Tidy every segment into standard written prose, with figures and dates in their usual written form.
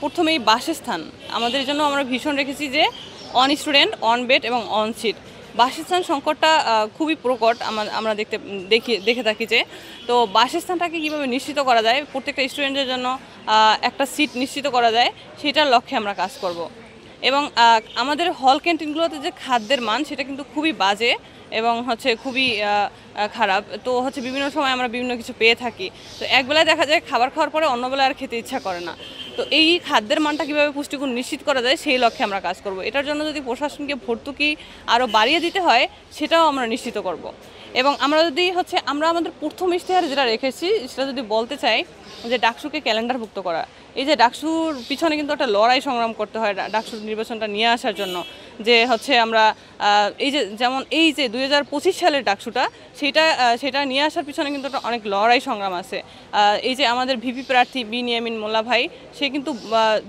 প্রথমেই বাসস্থান আমাদের জন্য আমরা ভীষণ রেখেছি যে অন স্টুডেন্ট অন বেড এবং অন সিট। বাসস্থান সংকটটা খুবই প্রকট আমরা দেখে থাকি যে, তো বাসস্থানটাকে কীভাবে নিশ্চিত করা যায়, প্রত্যেকটা স্টুডেন্টের জন্য একটা সিট নিশ্চিত করা যায়, সেটার লক্ষ্যে আমরা কাজ করব। এবং আমাদের হল ক্যান্টিনগুলোতে যে খাদ্যের মান সেটা কিন্তু খুবই বাজে এবং খুবই খারাপ। তো বিভিন্ন সময় আমরা বিভিন্ন কিছু পেয়ে থাকি, তো একবেলায় দেখা যায় খাবার খাওয়ার পরে অন্য বেলায় আর খেতে ইচ্ছা করে না। তো এই খাদ্যের মানটা কীভাবে পুষ্টিগুণ নিশ্চিত করা যায় সেই লক্ষ্যে আমরা কাজ করব। এটার জন্য যদি প্রশাসনকে ভর্তুকি আরও বাড়িয়ে দিতে হয় সেটাও আমরা নিশ্চিত করব। এবং আমরা যদি আমরা আমাদের প্রথম ইশতেহার যেটা রেখেছি সেটা যদি বলতে চাই যে ডাকসুকে ক্যালেন্ডারভুক্ত করা। এই যে ডাকসুর পিছনে কিন্তু একটা লড়াই সংগ্রাম করতে হয় ডাকসুর নির্বাচনটা নিয়ে আসার জন্য, যে আমরা যেমন এই যে 2025 সালের ডাকসুটা সেটা নিয়ে আসার পিছনে কিন্তু একটা অনেক লড়াই সংগ্রাম আছে। এই যে আমাদের ভিপি প্রার্থী বিনিয়ামিন মোল্লা ভাই, সে কিন্তু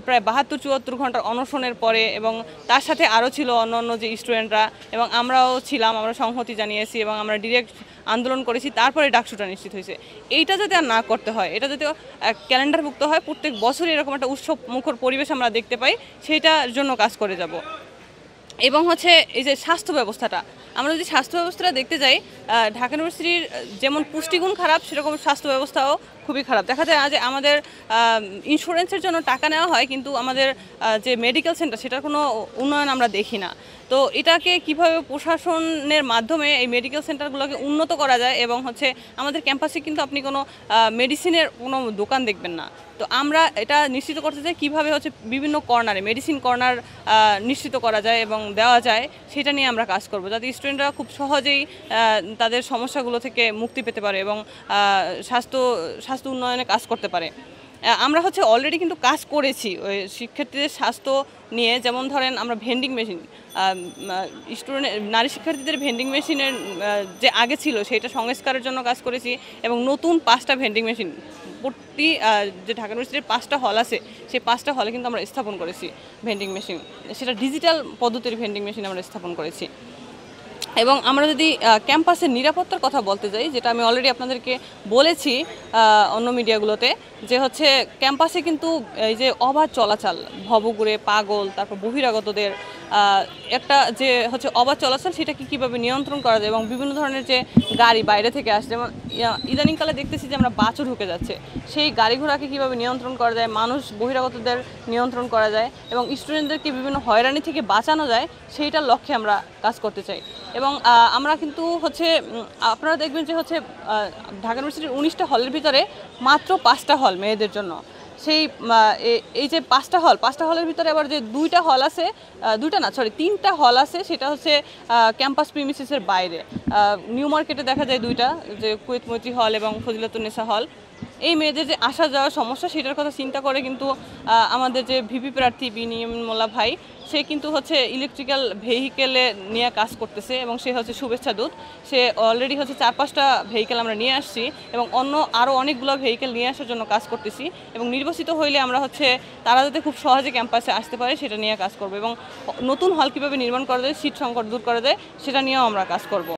প্রায় 72-74 ঘন্টার অনশনের পরে, এবং তার সাথে আরও ছিল অন্য যে স্টুডেন্টরা, এবং আমরাও ছিলাম, আমরা সংহতি জানিয়েছি এবং আমরা ডিরেক্ট আন্দোলন করেছি, তারপরে ডাকসুটা নিশ্চিত হয়েছে। এইটা যাতে আর না করতে হয়, এটা যাতে ক্যালেন্ডারভুক্ত হয়, প্রত্যেক বছরই এরকম একটা উৎসব মুখর পরিবেশ আমরা দেখতে পাই, সেইটার জন্য কাজ করে যাব। এবং এই যে স্বাস্থ্য ব্যবস্থাটা, আমরা যদি স্বাস্থ্য ব্যবস্থাটা দেখতে যাই, ঢাকা ইউনিভার্সিটির যেমন পুষ্টিগুণ খারাপ, সেরকম স্বাস্থ্য ব্যবস্থাও খুবই খারাপ। দেখা যায় যে আমাদের ইন্স্যুরেন্সের জন্য টাকা নেওয়া হয়, কিন্তু আমাদের যে মেডিকেল সেন্টার সেটার কোনো উন্নয়ন আমরা দেখি না। তো এটাকে কিভাবে প্রশাসনের মাধ্যমে এই মেডিকেল সেন্টারগুলোকে উন্নত করা যায়, এবং আমাদের ক্যাম্পাসে কিন্তু আপনি কোনো মেডিসিনের কোনো দোকান দেখবেন না। তো আমরা এটা নিশ্চিত করতে চাই কীভাবে বিভিন্ন কর্নারে মেডিসিন কর্নার নিশ্চিত করা যায় এবং দেওয়া যায়, সেটা নিয়ে আমরা কাজ করব, যাতে স্টুডেন্টরা খুব সহজেই তাদের সমস্যাগুলো থেকে মুক্তি পেতে পারে এবং স্বাস্থ্য উন্নয়নে কাজ করতে পারে। আমরা অলরেডি কিন্তু কাজ করেছি ওই শিক্ষার্থীদের স্বাস্থ্য নিয়ে। যেমন ধরেন, আমরা ভেন্ডিং মেশিন, নারী শিক্ষার্থীদের ভেন্ডিং মেশিনের যে আগে ছিল সেটা সংস্কারের জন্য কাজ করেছি, এবং নতুন 5টা ভেন্ডিং মেশিন প্রতি যে ঢাকা ইউনিভার্সিটির 5টা হল আছে, সেই 5টা হলে কিন্তু আমরা স্থাপন করেছি ভেন্ডিং মেশিন। সেটা ডিজিটাল পদ্ধতির ভেন্ডিং মেশিন আমরা স্থাপন করেছি। এবং আমরা যদি ক্যাম্পাসের নিরাপত্তার কথা বলতে যাই, যেটা আমি অলরেডি আপনাদেরকে বলেছি অন্য মিডিয়াগুলোতে, যে ক্যাম্পাসে কিন্তু এই যে অবাধ চলাচল, ভবঘুরে, পাগল, তারপর বহিরাগতদের একটা যে অবাধ চলাচল, সেটাকে কীভাবে নিয়ন্ত্রণ করা যায়, এবং বিভিন্ন ধরনের যে গাড়ি বাইরে থেকে আসে, যেমন ইদানিংকালে দেখতেছি যে আমরা বাসও ঢুকে যাচ্ছে, সেই গাড়ি ঘোড়াকে কীভাবে নিয়ন্ত্রণ করা যায়, মানুষ বহিরাগতদের নিয়ন্ত্রণ করা যায়, এবং স্টুডেন্টদেরকে বিভিন্ন হয়রানি থেকে বাঁচানো যায়, সেইটার লক্ষ্যে আমরা কাজ করতে চাই। এবং আমরা কিন্তু আপনারা দেখবেন যে ঢাকা ইউনিভার্সিটির 19টা হলের ভিতরে মাত্র 5টা হল মেয়েদের জন্য। এই যে 5টা হলের ভিতরে আবার যে 2টা হল আছে, 3টা হল আছে, সেটা ক্যাম্পাস প্রিমিসিসের বাইরে। নিউ মার্কেটে দেখা যায় 2টা, যে কুয়েত মৈত্রী হল এবং ফজিলাতুন্নেসা হল। এই মেয়েদের যে আসা যাওয়ার সমস্যা, সেটার কথা চিন্তা করে কিন্তু আমাদের যে ভিপি প্রার্থী বিনিয়ামিন মোল্লা ভাই, সে কিন্তু ইলেকট্রিক্যাল ভেহিকেলে নিয়ে কাজ করতেছে, এবং সে শুভেচ্ছা দূত। সে অলরেডি 4-5টা ভেহিকেল আমরা নিয়ে আসছি, এবং আরও অনেকগুলো ভেহিকেল নিয়ে আসার জন্য কাজ করতেছি। এবং নির্বাচিত হইলে আমরা তারা যাতে খুব সহজে ক্যাম্পাসে আসতে পারে সেটা নিয়ে কাজ করব, এবং নতুন হল কীভাবে নির্মাণ করা যায়, সিট সংকট দূর করা যায়, সেটা নিয়েও আমরা কাজ করব।